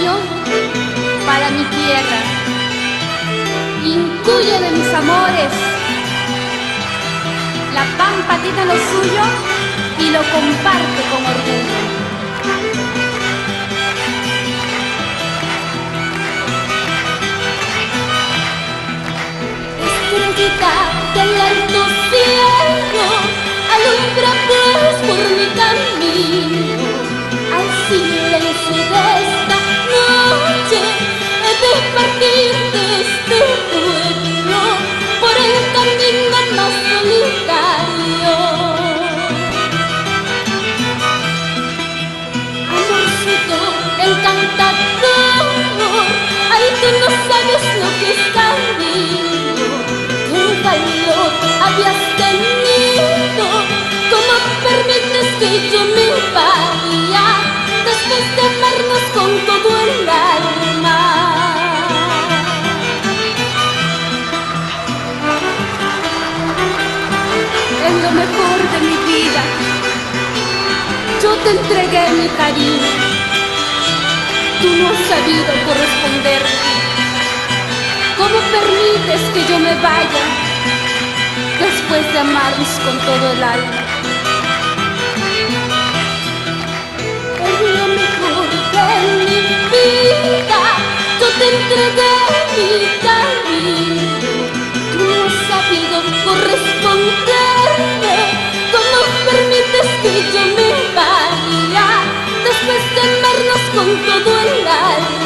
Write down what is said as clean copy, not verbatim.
cariño para mi tierra. Incuyo de mis amores, la pampa tiene lo suyo y lo comparte con orgullo. Estrellita del alto cielo, alumbra pues por mi camino. Al silencio de esta noche he de partir de este pueblo por el camino más solitario. Amorcito encantador, ay, tú no sabes lo que es camino. ¿Qué valor habías tenido? ¿Cómo permites que yo me vaya después de amarnos con todo el alma? En lo mejor de mi vida yo te entregué mi cariño. Tú no has sabido corresponder. ¿Cómo permites que yo me vaya después de amarnos con todo el alma? En lo mejor de mi vida yo te entregué mi cariño. Tú no has sabido corresponderme. ¿Cómo permites que yo me vaya después de amarnos con todo el alma?